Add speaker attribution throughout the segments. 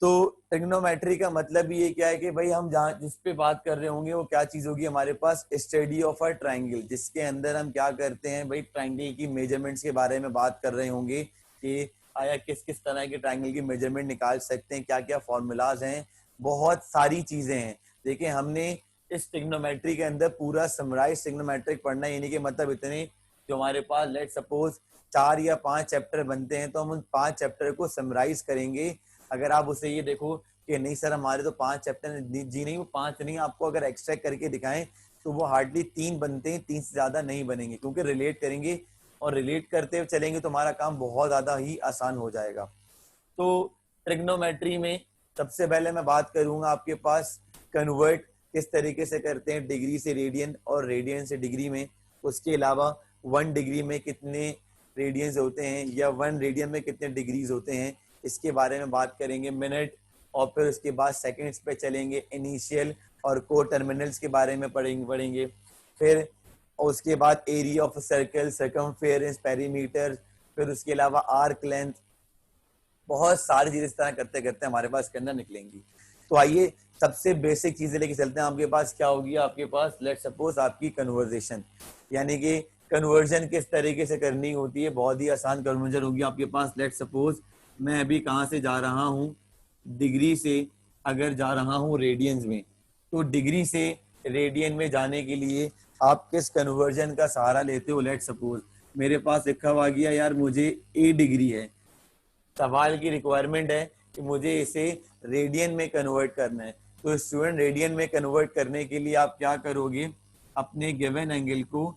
Speaker 1: तो ट्रिग्नोमेट्री का मतलब ये क्या है कि भाई हम जहाँ जिस पे बात कर रहे होंगे वो क्या चीज होगी हमारे पास, स्टडी ऑफ अ ट्राइंगल, जिसके अंदर हम क्या करते हैं भाई, ट्राइंगल की मेजरमेंट्स के बारे में बात कर रहे होंगे कि आया किस किस तरह के ट्राइंगल की मेजरमेंट निकाल सकते हैं, क्या क्या फॉर्मूलाज हैं, बहुत सारी चीजें हैं। देखिए हमने इस ट्रिग्नोमेट्री के अंदर पूरा समराइज ट्रिग्नोमेट्रिक पढ़ना है, यानी कि मतलब इतने जो हमारे पास लेट सपोज 4 या 5 चैप्टर बनते हैं तो हम उन 5 चैप्टर को समराइज करेंगे। अगर आप उसे ये देखो कि नहीं सर हमारे तो 5 चैप्टर जी नहीं, वो 5 नहीं, आपको अगर एक्सट्रैक्ट करके दिखाएं तो वो हार्डली 3 बनते हैं, 3 से ज्यादा नहीं बनेंगे, क्योंकि रिलेट करेंगे और रिलेट करते हुए चलेंगे तो हमारा काम बहुत ज्यादा ही आसान हो जाएगा। तो ट्रिग्नोमेट्री में सबसे पहले मैं बात करूंगा आपके पास कन्वर्ट किस तरीके से करते हैं डिग्री से रेडियन और रेडियन से डिग्री में। उसके अलावा 1 डिग्री में कितने रेडियंस होते हैं या 1 रेडियन में कितने डिग्रीज होते हैं, इसके बारे में बात करेंगे मिनट। और फिर उसके बाद सेकंड्स पे चलेंगे, इनिशियल और को टर्मिनल्स के बारे में पढ़ेंगे। फिर उसके बाद area of circle, circumference, perimeter, फिर उसके अलावा आर्क लेंथ, बहुत सारी चीजें इस तरह करते करते हमारे पास इसके अंदर निकलेंगी। तो आइए सबसे बेसिक चीजें लेके चलते हैं। आपके पास क्या होगी, आपके पास लेट सपोज आपकी कन्वर्जेशन, यानी कि कन्वर्जन किस तरीके से करनी होती है, बहुत ही आसान कन्वर्जन होगी आपके पास। लेट सपोज मैं अभी कहाँ से जा रहा हूँ, डिग्री से अगर जा रहा हूँ रेडियंस में, तो डिग्री से रेडियन में जाने के लिए आप किस कन्वर्जन का सहारा लेते हो। लेट सपोज मेरे पास लिखा हुआ गया यार मुझे ए डिग्री है, सवाल की रिक्वायरमेंट है कि मुझे इसे रेडियन में कन्वर्ट करना है। तो स्टूडेंट रेडियन में कन्वर्ट करने के लिए आप क्या करोगे, अपने गिवन एंगल को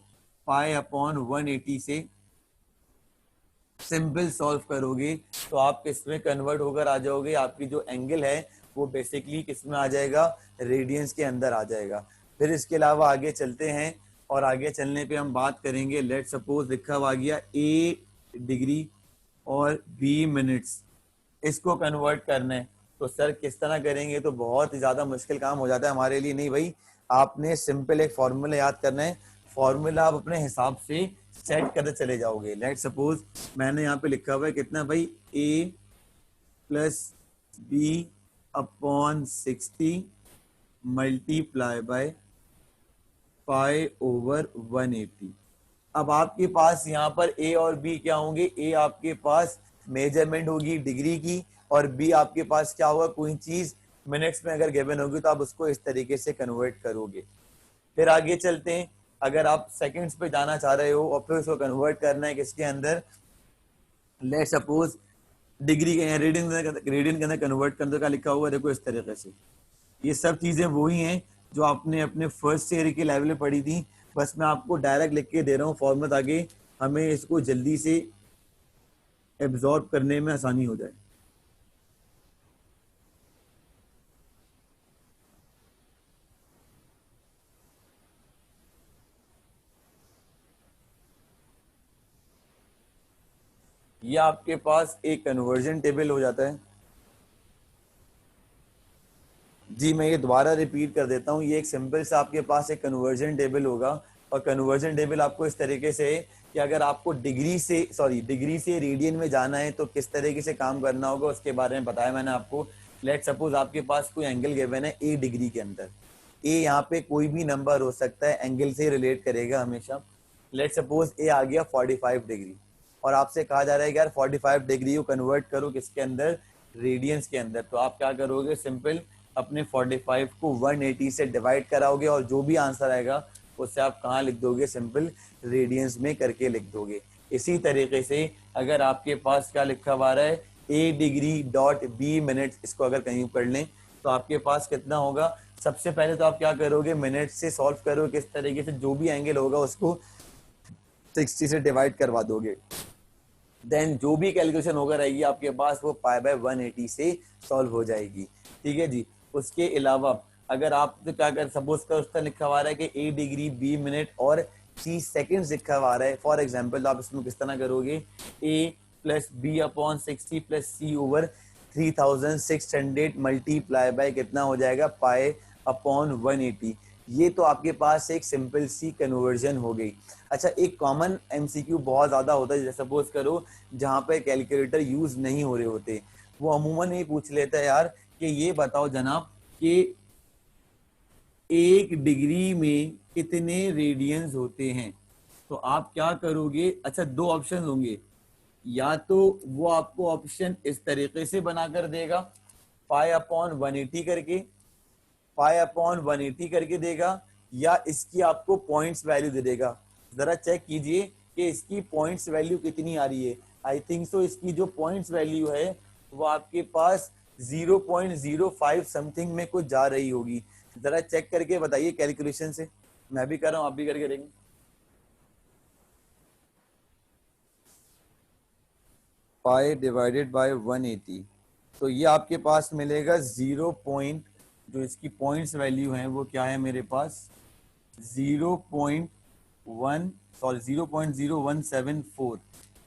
Speaker 1: पाई अपॉन 180 से सिंपल सॉल्व करोगे तो आप किस में कन्वर्ट होकर आ जाओगे, आपकी जो एंगल है वो बेसिकली किस में आ जाएगा, रेडियंस के अंदर आ जाएगा। फिर इसके अलावा आगे चलते हैं और आगे चलने पे हम बात करेंगे। लेट सपोज लिखा हुआ गया ए डिग्री और बी मिनट्स, इसको कन्वर्ट करना है तो सर किस तरह करेंगे, तो बहुत ही ज्यादा मुश्किल काम हो जाता है हमारे लिए। नहीं भाई, आपने सिंपल एक फॉर्मूला याद करना है, फॉर्मूला आप अपने हिसाब से सेट करते चले जाओगे। लेट सपोज मैंने यहाँ पे लिखा हुआ है कितना भाई, a plus b upon 60 multiply by pi over 180। अब आपके पास यहाँ पर ए और बी क्या होंगे, ए आपके पास मेजरमेंट होगी डिग्री की और बी आपके पास क्या होगा, कोई चीज मिनट्स में अगर गिवन होगी तो आप उसको इस तरीके से कन्वर्ट करोगे। फिर आगे चलते हैं, अगर आप सेकंड्स पे जाना चाह रहे हो और फिर उसको कन्वर्ट करना है किसके अंदर, लेट सपोज डिग्री के रेडियन के अंदर कन्वर्ट करने का लिखा हुआ है, देखो इस तरीके से। ये सब चीजें वही हैं जो आपने अपने फर्स्ट ईयर के लेवल में पढ़ी थी, बस मैं आपको डायरेक्ट लिख के दे रहा हूँ फॉर्मूला ताकि हमें इसको जल्दी से एब्जॉर्ब करने में आसानी हो जाए। ये आपके पास एक कन्वर्जन टेबल हो जाता है। जी मैं ये दोबारा रिपीट कर देता हूँ, ये एक सिंपल सा आपके पास एक कन्वर्जन टेबल होगा और कन्वर्जन टेबल आपको इस तरीके से है कि अगर आपको डिग्री से रेडियन में जाना है तो किस तरीके से काम करना होगा उसके बारे में बताया मैंने आपको। लेट सपोज आपके पास कोई एंगल गिवन है ए डिग्री के अंदर, ए यहाँ पे कोई भी नंबर हो सकता है, एंगल से रिलेट करेगा हमेशा। लेट सपोज ए आ गया 45 डिग्री और आपसे कहा जा रहा है कि यार 45 डिग्री को कन्वर्ट करो किसके अंदर, रेडियंस के अंदर। तो आप क्या करोगे, सिंपल अपने 45 को 180 से डिवाइड कराओगे और जो भी आंसर आएगा उससे आप कहाँ लिख दोगे, सिंपल रेडियंस में करके लिख दोगे। इसी तरीके से अगर आपके पास क्या लिखा हुआ है, ए डिग्री डॉट बी मिनट, इसको अगर कहीं पढ़ लें तो आपके पास कितना होगा, सबसे पहले तो आप क्या करोगे, मिनट से सॉल्व करोगे किस तरीके से, जो भी एंगल होगा उसको 60 से डिवाइड करवा दोगे, देन जो भी कैलकुलेशन होकर रहेगी आपके पास वो पाई बाय 180 से सॉल्व हो जाएगी। ठीक है जी। उसके अलावा अगर आप तो क्या कर, सपोज कर उसका लिखा हुआ है कि ए डिग्री बी मिनट और सी सेकेंड लिखा हुआ है फॉर एग्जाम्पल, तो आप इसमें किस तरह करोगे, a plus b upon 60 plus c over 3600 multiply by कितना हो जाएगा, पाई अपॉन 180। ये तो आपके पास एक सिंपल सी कन्वर्जन हो गई। अच्छा, एक कॉमन एमसीक्यू बहुत ज्यादा होता है, जैसे सपोज करो जहां पे कैलकुलेटर यूज नहीं हो रहे होते, वो अमूमन ये पूछ लेता है यार कि ये बताओ जनाब कि 1 डिग्री में कितने रेडियंस होते हैं। तो आप क्या करोगे, अच्छा 2 ऑप्शन होंगे, या तो वो आपको ऑप्शन इस तरीके से बनाकर देगा पाई अपॉन 180 करके देगा, या इसकी आपको पॉइंट्स वैल्यू दे देगा। जरा चेक कीजिए कि इसकी पॉइंट्स वैल्यू कितनी आ रही है। आई थिंक सो इसकी जो पॉइंट्स वैल्यू है वो आपके पास 0.05 समथिंग में कुछ जा रही होगी। जरा चेक करके बताइए कैलकुलेशन से, मैं भी कर रहा हूं, आप भी करके देखेंगे। पाई डिवाइडेड बाय 180, तो ये आपके पास मिलेगा 0 पॉइंट, जो इसकी पॉइंट्स वैल्यू है वो क्या है मेरे पास 0.0174।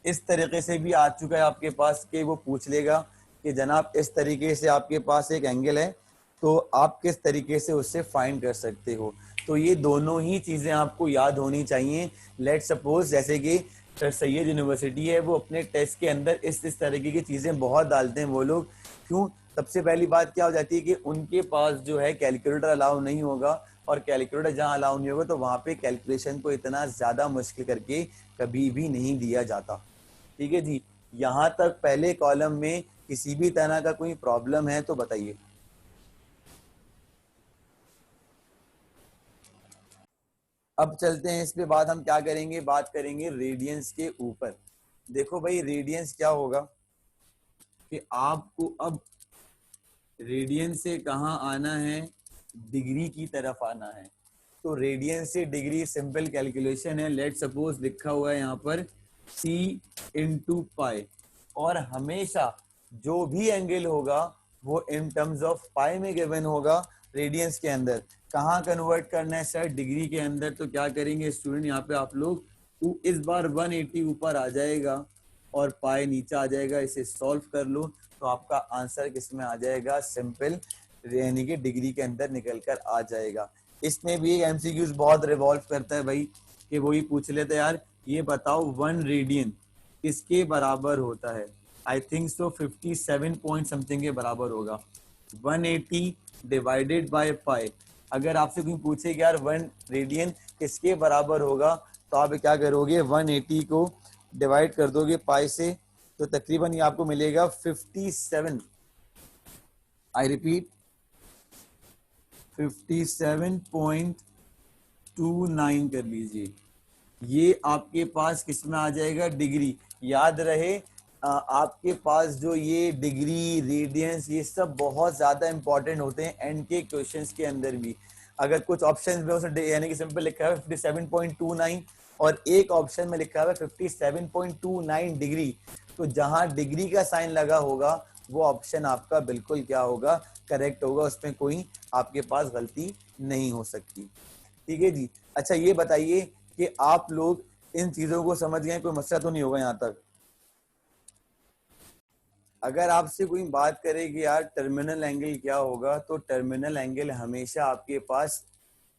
Speaker 1: इस तरीके से भी आ चुका है आपके पास कि वो पूछ लेगा कि जनाब इस तरीके से आपके पास एक एंगल है, तो आप किस तरीके से उससे फाइंड कर सकते हो। तो ये दोनों ही चीजें आपको याद होनी चाहिए। लेट सपोज जैसे कि सैयद यूनिवर्सिटी है, वो अपने टेस्ट के अंदर इस तरीके की चीजें बहुत डालते हैं वो लोग। क्यों? सबसे पहली बात क्या हो जाती है कि उनके पास जो है कैलकुलेटर अलाउ नहीं होगा, और कैलकुलेटर जहां अलाउ नहीं होगा तो वहां पे कैलकुलेशन को इतना ज्यादा मुश्किल करके कभी भी नहीं दिया जाता। ठीक है जी, यहां तक पहले कॉलम में किसी भी तरह का कोई प्रॉब्लम है तो बताइए। अब चलते हैं इस पे बाद हम क्या करेंगे, बात करेंगे रेडियंस के ऊपर। देखो भाई रेडियंस क्या होगा कि आपको अब रेडियंस से कहाँ आना है, डिग्री की तरफ आना है। तो रेडियंस से डिग्री सिंपल कैलकुलेशन है। लेट सपोज लिखा हुआ है यहाँ पर c इंटू पाई, और हमेशा जो भी एंगल होगा वो इन टर्म्स ऑफ पाई में गिवन होगा। रेडियंस के अंदर कहाँ कन्वर्ट करना है सर, डिग्री के अंदर। तो क्या करेंगे स्टूडेंट, यहाँ पे आप लोग इस बार 180 ऊपर आ जाएगा और पाई नीचे आ जाएगा। इसे सॉल्व कर लो तो आपका आंसर किस में आ जाएगा, सिंपल यानी कि डिग्री के अंदर निकल कर आ जाएगा। इसमें भी एक एमसीक्यूज बहुत रिवॉल्व करता है भाई, कि वही पूछ लेते हैं यार ये बताओ 1 रेडियन किसके बराबर होता है। I think so 57 point something के बराबर होगा। 180 डिवाइडेड बाय पाई, अगर आपसे कोई पूछे कि यार 1 रेडियन किसके बराबर होगा, तो आप क्या करोगे 180 को डिवाइड कर दोगे पाई से, तो तकरीबन ये आपको मिलेगा 57, आई रिपीट 57.29 कर लीजिए। ये आपके पास किस में आ जाएगा, डिग्री। याद रहे आपके पास जो ये डिग्री रेडियंस ये सब बहुत ज्यादा इंपॉर्टेंट होते हैं एंड के क्वेश्चंस के अंदर भी। अगर कुछ ऑप्शंस में उसने यानी कि सिंपल लिखा है 57.29 और एक ऑप्शन में लिखा है 57.29 डिग्री, तो जहां डिग्री का साइन लगा होगा वो ऑप्शन आपका बिल्कुल क्या होगा, करेक्ट होगा। उसमें कोई आपके पास गलती नहीं हो सकती। ठीक है जी। अच्छा ये बताइए कि आप लोग इन चीजों को समझ गए, कोई मसला तो नहीं होगा यहाँ तक। अगर आपसे कोई बात करे कि यार टर्मिनल एंगल क्या होगा, तो टर्मिनल एंगल हमेशा आपके पास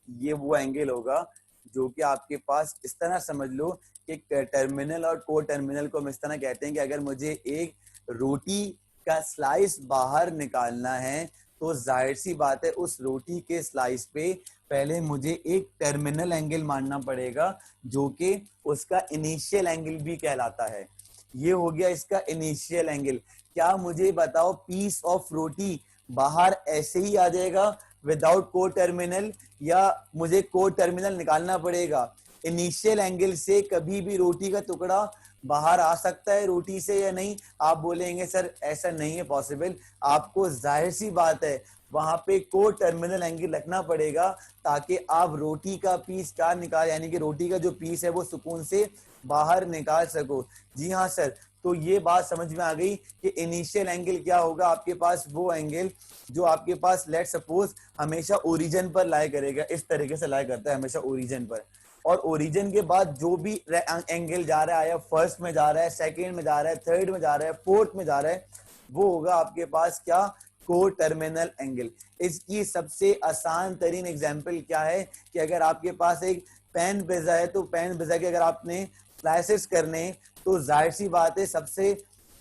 Speaker 1: ये वो एंगल होगा जो कि आपके पास इस तरह समझ लो कि टर्मिनल और को टर्मिनल को हम इस तरह कहते हैं कि अगर मुझे एक रोटी का स्लाइस बाहर निकालना है तो जाहिर सी बात है उस रोटी के स्लाइस पे पहले मुझे एक टर्मिनल एंगल मानना पड़ेगा जो कि उसका इनिशियल एंगल भी कहलाता है। ये हो गया इसका इनिशियल एंगल। क्या मुझे बताओ पीस ऑफ रोटी बाहर ऐसे ही आ जाएगा विदाउट को टर्मिनल, या मुझे को टर्मिनल निकालना पड़ेगा? इनिशियल एंगल से कभी भी रोटी का टुकड़ा बाहर आ सकता है रोटी से या नहीं? आप बोलेंगे सर ऐसा नहीं है पॉसिबल। आपको जाहिर सी बात है वहां पे को टर्मिनल एंगल रखना पड़ेगा ताकि आप रोटी का पीस क्या निकाल यानी कि रोटी का जो पीस है वो सुकून से बाहर निकाल सको। जी हाँ सर, तो ये बात समझ में आ गई कि इनिशियल एंगल क्या होगा आपके पास, वो एंगल जो आपके पास लेट सपोज हमेशा ओरिजिन पर लाई करेगा, इस तरीके से लाई करता है हमेशा ओरिजिन पर। और ओरिजिन के बाद जो भी एंगल जा रहा है, फर्स्ट में जा रहा है, सेकंड में जा रहा है, थर्ड में जा रहा है, फोर्थ में जा रहा है, वो होगा आपके पास क्या, को टर्मिनल एंगल। इसकी सबसे आसान तरीन एग्जांपल क्या है कि अगर आपके पास एक पेन पिज्जा है तो पेन पिज्जा के अगर आपने स्लाइसेस करने तो जाहिर सी बात है सबसे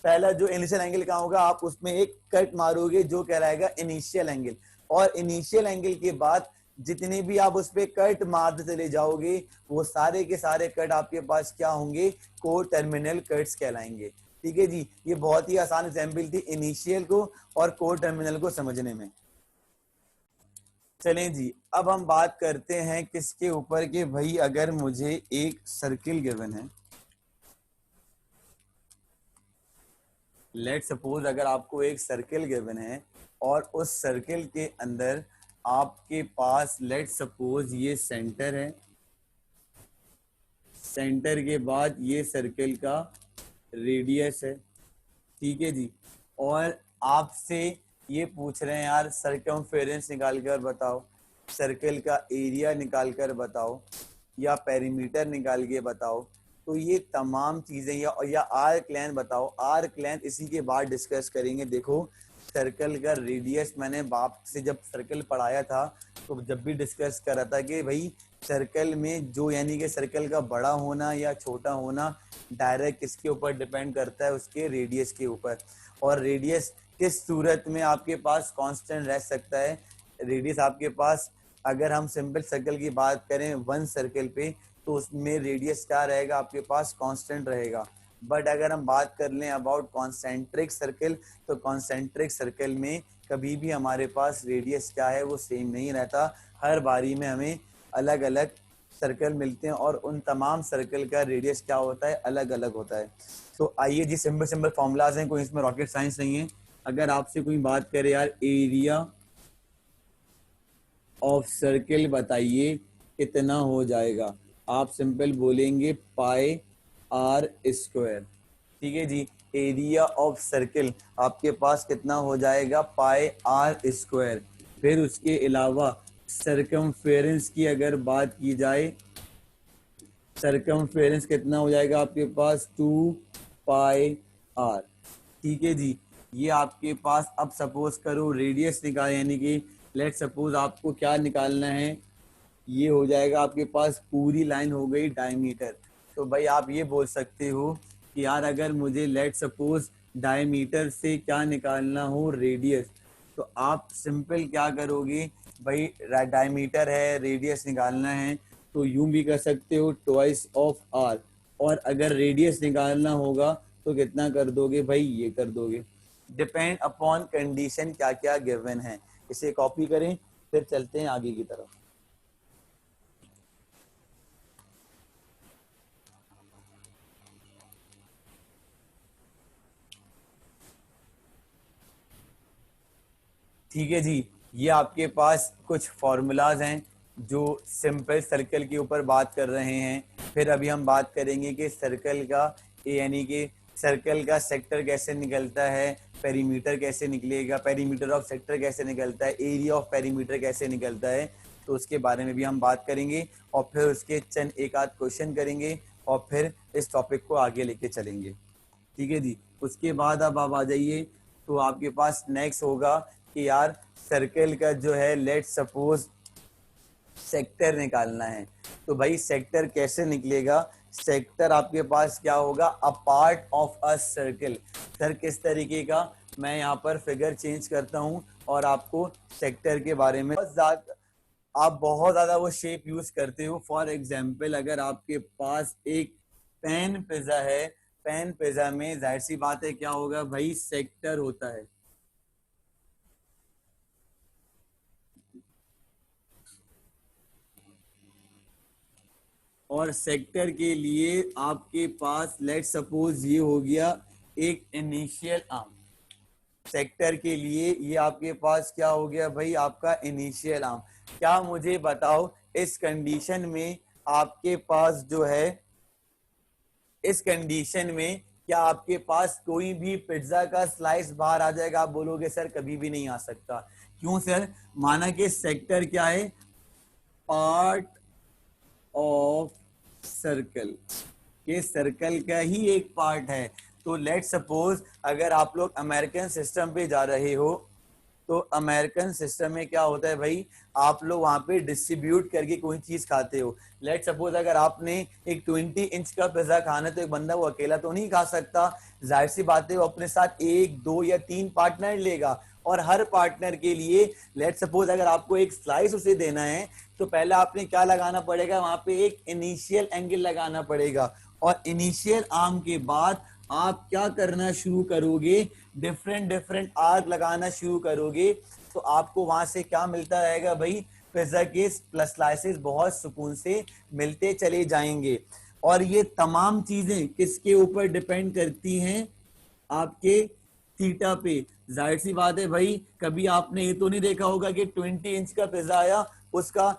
Speaker 1: पहला जो इनिशियल एंगल कहाँ होगा, आप उसमें एक कट मारोगे जो कहलाएगा इनिशियल एंगल, और इनिशियल एंगल के बाद जितने भी आप उस पर कट मारते चले जाओगे वो सारे के सारे कट आपके पास क्या होंगे, को टर्मिनल कट्स कहलाएंगे। ठीक है जी, ये बहुत ही आसान एग्जाम्पल थी इनिशियल को और को टर्मिनल को समझने में। चलें जी, अब हम बात करते हैं किसके ऊपर के भाई, अगर मुझे एक सर्किल गिवन है, लेट सपोज अगर आपको एक सर्किल गिवन है और उस सर्किल के अंदर आपके पास लेट सपोज ये सेंटर है, सेंटर के बाद ये सर्किल का रेडियस है। ठीक है जी, और आपसे ये पूछ रहे हैं यार सरकमफेरेंस निकाल कर बताओ, सर्किल का एरिया निकाल कर बताओ, या पेरीमीटर निकाल के बताओ। तो ये तमाम चीजें या आर्क लेंथ बताओ, आर्क लेंथ इसी के बाद डिस्कस करेंगे। देखो सर्कल का रेडियस मैंने बाप से जब सर्कल पढ़ाया था तो जब भी डिस्कस कर रहा था कि भाई सर्कल में जो यानी कि सर्कल का बड़ा होना या छोटा होना डायरेक्ट किसके ऊपर डिपेंड करता है, उसके रेडियस के ऊपर। और रेडियस किस सूरत में आपके पास कांस्टेंट रह सकता है, रेडियस आपके पास अगर हम सिंपल सर्कल की बात करें वन सर्कल पे तो उसमें रेडियस क्या रहेगा आपके पास, कांस्टेंट रहेगा। बट अगर हम बात कर लें अबाउट कॉन्सेंट्रिक सर्कल, तो कॉन्सेंट्रिक सर्कल में कभी भी हमारे पास रेडियस क्या है वो सेम नहीं रहता, हर बारी में हमें अलग अलग सर्कल मिलते हैं और उन तमाम सर्कल का रेडियस क्या होता है, अलग अलग होता है। तो आइए जी, सिंपल सिंपल फॉर्मूलाज हैं, कोई इसमें रॉकेट साइंस नहीं है। अगर आपसे कोई बात करे यार एरिया ऑफ सर्किल बताइए कितना हो जाएगा, आप सिंपल बोलेंगे पाई आर स्क्वायर। ठीक है जी, एरिया ऑफ सर्किल आपके पास कितना हो जाएगा, पाई आर स्क्वायर। फिर उसके अलावा सरकमफेरेंस की अगर बात की जाए, सरकमफेरेंस कितना हो जाएगा आपके पास, 2 पाई आर। ठीक है जी, ये आपके पास अब सपोज करो रेडियस निकाल, यानी कि लेट सपोज आपको क्या निकालना है, ये हो जाएगा आपके पास पूरी लाइन हो गई डायमीटर। तो भाई आप ये बोल सकते हो कि यार अगर मुझे लेट सपोज डायमीटर से क्या निकालना हो, रेडियस, तो आप सिंपल क्या करोगे भाई, डायमीटर है रेडियस निकालना है तो यूं भी कर सकते हो ट्वाइस ऑफ आर, और अगर रेडियस निकालना होगा तो कितना कर दोगे भाई, ये कर दोगे। डिपेंड अपॉन कंडीशन क्या क्या गिवन है। इसे कॉपी करें फिर चलते हैं आगे की तरफ। ठीक है जी, ये आपके पास कुछ फॉर्मूलाज हैं जो सिंपल सर्कल के ऊपर बात कर रहे हैं। फिर अभी हम बात करेंगे कि सर्कल का यानी कि सर्कल का सेक्टर कैसे निकलता है, पेरीमीटर कैसे निकलेगा, पेरीमीटर ऑफ सेक्टर कैसे निकलता है, एरिया ऑफ पेरीमीटर कैसे निकलता है, तो उसके बारे में भी हम बात करेंगे। और फिर उसके चंद एक आध क्वेश्चन करेंगे और फिर इस टॉपिक को आगे लेके चलेंगे। ठीक है जी, उसके बाद अब आप आ जाइए, तो आपके पास नेक्स्ट होगा कि यार सर्कल का जो है लेट सपोज सेक्टर निकालना है। तो भाई सेक्टर कैसे निकलेगा, सेक्टर आपके पास क्या होगा, a part of a circle. Sir किस तरीके का, मैं यहाँ पर फिगर चेंज करता हूँ और आपको सेक्टर के बारे में आप बहुत ज्यादा वो शेप यूज करते हो। फॉर एग्जाम्पल अगर आपके पास एक पेन पिज्जा है, पेन पिज्जा में जाहिर सी बात है क्या होगा भाई, सेक्टर होता है। और सेक्टर के लिए आपके पास लेट सपोज ये हो गया एक इनिशियल आर्म, सेक्टर के लिए ये आपके पास क्या हो गया भाई, आपका इनिशियल आर्म। क्या मुझे बताओ इस कंडीशन में आपके पास जो है, इस कंडीशन में क्या आपके पास कोई भी पिज्जा का स्लाइस बाहर आ जाएगा, आप बोलोगे सर कभी भी नहीं आ सकता। क्यों सर, माना कि सेक्टर क्या है, पार्ट ऑफ सर्कल, के सर्कल का ही एक पार्ट है। तो लेट सपोज अगर आप लोग अमेरिकन सिस्टम पे जा रहे हो तो अमेरिकन सिस्टम में क्या होता है भाई, आप लोग वहां पे डिस्ट्रीब्यूट करके कोई चीज खाते हो। लेट सपोज अगर आपने एक 20 इंच का पिज्जा खाना है तो एक बंदा वो अकेला तो नहीं खा सकता, जाहिर सी बात है वो अपने साथ 1, 2 या 3 पार्टनर लेगा, और हर पार्टनर के लिए लेट सपोज अगर आपको एक स्लाइस उसे देना है तो पहले आपने क्या लगाना पड़ेगा, वहां पे एक इनिशियल एंगल लगाना पड़ेगा, और इनिशियल आर्म के बाद आप क्या करना शुरू करोगे, डिफरेंट डिफरेंट आर्क लगाना शुरू करोगे, तो आपको वहां से क्या मिलता रहेगा भाई, पिज्जा के प्लस स्लाइसेस बहुत सुकून से मिलते चले जाएंगे। और ये तमाम चीजें किसके ऊपर डिपेंड करती हैं, आपके थीटा पे। जाहिर सी बात है भाई, कभी आपने ये तो नहीं देखा होगा कि 20 इंच का पिज्जा आया, उसका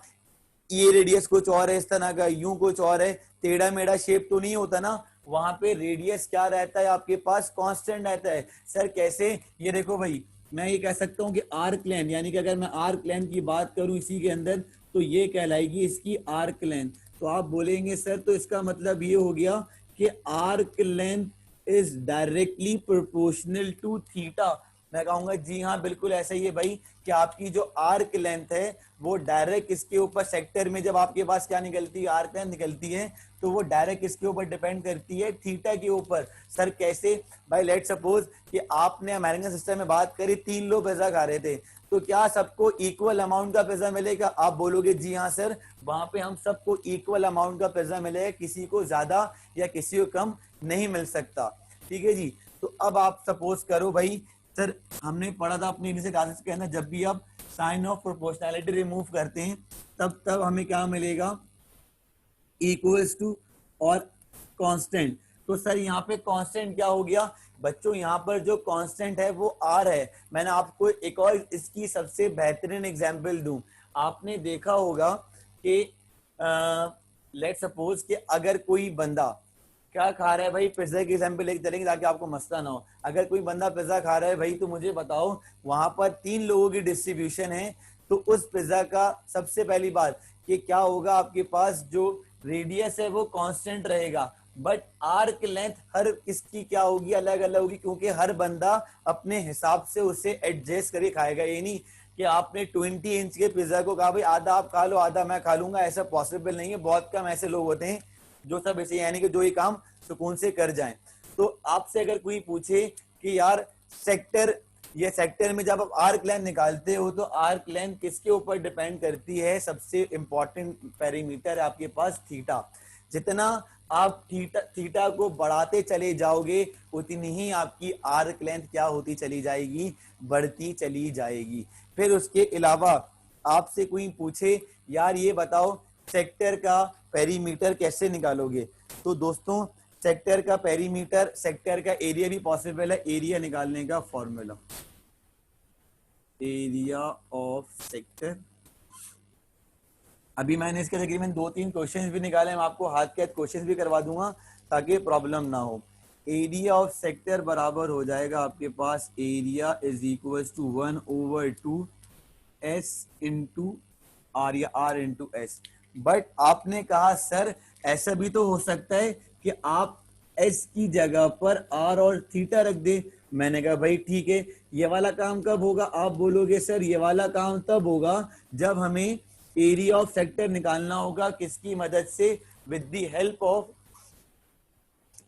Speaker 1: ये रेडियस कुछ और है इस तरह का, यूं कुछ और है, टेढ़ा मेढ़ा शेप तो नहीं होता ना, वहां पे रेडियस क्या रहता है आपके पास, कांस्टेंट रहता है। सर कैसे, ये देखो भाई, मैं ये कह सकता हूँ कि आर्क लेंथ, यानी कि अगर मैं आर्क लेंथ की बात करूं इसी के अंदर, तो ये कहलाएगी इसकी आर्क लेंथ। तो आप बोलेंगे सर तो इसका मतलब ये हो गया कि arc length is directly proportional to theta. मैं कहूंगा जी हाँ बिल्कुल ऐसा ही है भाई, कि आपकी जो आर्क लेंथ है वो डायरेक्ट इसके ऊपर सेक्टर में जब आपके पास क्या निकलती है, आर्क लेंथ निकलती है, तो वो डायरेक्ट इसके ऊपर डिपेंड करती है थीटा के ऊपर। सर कैसे भाई, लेट सपोज कि आपने अमेरिकन सिस्टम में बात करी, 3 लोग पिज्जा खा रहे थे, तो क्या सबको इक्वल अमाउंट का पिज्जा मिलेगा? आप बोलोगे जी हाँ सर, वहां पे हम सबको इक्वल अमाउंट का पिज्जा मिलेगा, किसी को ज्यादा या किसी को कम नहीं मिल सकता। ठीक है जी। तो अब आप सपोज करो भाई, सर हमने पढ़ा था अपने इनिशियल क्लासेस के अंदर, जब भी आप साइन ऑफ प्रोपोर्शनैलिटी रिमूव करते हैं तब हमें क्या मिलेगा, इक्वल्स टू और कांस्टेंट। तो सर यहाँ पे कांस्टेंट क्या हो गया बच्चों, यहाँ पर जो कांस्टेंट है वो आर है। मैंने आपको एक और इसकी सबसे बेहतरीन एग्जांपल दूं, आपने देखा होगा कि लेट सपोज कि अगर कोई बंदा क्या खा रहा है भाई, पिज्जा की एग्जांपल लेके चलेंगे ताकि आपको मसला ना हो। अगर कोई बंदा पिज्जा खा रहा है भाई, तो मुझे बताओ वहां पर 3 लोगों की डिस्ट्रीब्यूशन है, तो उस पिज्जा का सबसे पहली बात कि क्या होगा, आपके पास जो रेडियस है वो कांस्टेंट रहेगा, बट आर्क लेंथ हर किसकी क्या होगी, अलग अलग होगी, क्योंकि हर बंदा अपने हिसाब से उसे एडजस्ट करके खाएगा। ये नहीं कि आपने 20 इंच के पिज्जा को कहा भाई आधा आप खा लो आधा मैं खा लूंगा, ऐसा पॉसिबल नहीं है। बहुत कम ऐसे लोग होते हैं जो सब ऐसे, यानी कि जो ये काम सुकून से कर जाएं। तो आपसे अगर कोई पूछे कि यार सेक्टर, ये सेक्टर में जब आप आर्क लेंथ निकालते हो तो आर्क लेंथ किसके ऊपर डिपेंड करती है, सबसे इंपॉर्टेंट पैरामीटर है आपके पास थीटा। जितना आप थीटा को बढ़ाते चले जाओगे उतनी ही आपकी आर्क लेंथ क्या होती चली जाएगी, बढ़ती चली जाएगी। फिर उसके अलावा आपसे कोई पूछे यार ये बताओ सेक्टर का पेरीमीटर कैसे निकालोगे, तो दोस्तों सेक्टर का पेरीमीटर, सेक्टर का एरिया भी पॉसिबल है। एरिया निकालने का फॉर्मूला, एरिया ऑफ सेक्टर, अभी मैंने इसके तकरीबन 2-3 क्वेश्चंस भी निकाले, मैं आपको हाथ के क्वेश्चंस भी करवा दूंगा ताकि प्रॉब्लम ना हो। एरिया ऑफ सेक्टर बराबर हो जाएगा आपके पास, area is equal to 1/2 s into r या आर इंटू एस। बट आपने कहा सर ऐसा भी तो हो सकता है कि आप एस की जगह पर आर और थीटा रख दे। मैंने कहा भाई ठीक है, ये वाला काम कब होगा, आप बोलोगे सर ये वाला काम तब होगा जब हमें एरिया ऑफ सेक्टर निकालना होगा, किसकी मदद से, with the help of,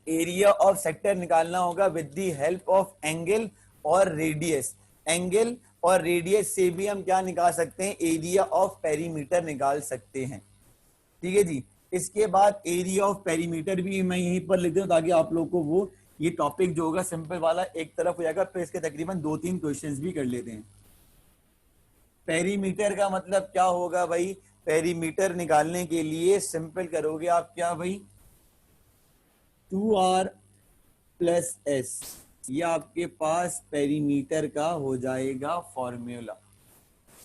Speaker 1: area of sector निकालना होगा with the help of angle और रेडियस। एंगल और रेडियस से भी हम क्या निकाल सकते हैं, एरिया ऑफ पेरीमीटर निकाल सकते हैं। ठीक है जी। इसके बाद एरिया ऑफ पेरीमीटर भी मैं यहीं पर लिख दूं ताकि आप लोग को वो ये टॉपिक जो होगा सिंपल वाला एक तरफ हो जाएगा, फिर इसके तकरीबन 2-3 क्वेश्चंस भी कर लेते हैं। पेरीमीटर का मतलब क्या होगा भाई, पेरीमीटर निकालने के लिए सिंपल करोगे आप क्या भाई, 2r प्लस एस, ये आपके पास पेरीमीटर का हो जाएगा फॉर्मूला।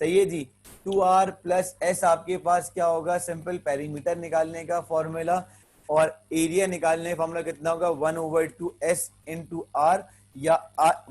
Speaker 1: सही है जी। 2r प्लस एस आपके पास क्या होगा, सिंपल पेरीमीटर निकालने का फॉर्मूला। और एरिया निकालने का फॉर्मूला कितना होगा, 1/2 एस इंटू आर या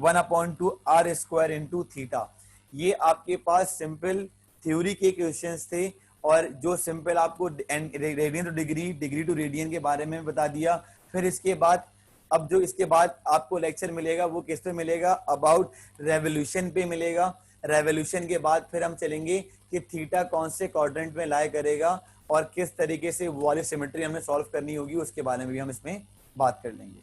Speaker 1: 1/2 आर स्क्वायर इंटू थीटा। ये आपके पास सिंपल थ्योरी के क्वेश्चंस थे, और जो सिंपल आपको radian to degree, degree to radian के बारे में बता दिया। फिर इसके बाद अब जो इसके बाद आपको लेक्चर मिलेगा वो किस पे मिलेगा, अबाउट रेवोल्यूशन पे मिलेगा। रेवोल्यूशन के बाद फिर हम चलेंगे कि थीटा कौन से क्वाड्रेंट में लाई करेगा और किस तरीके से वो वाली सिमेट्री हमें सॉल्व करनी होगी, उसके बारे में भी हम इसमें बात कर लेंगे।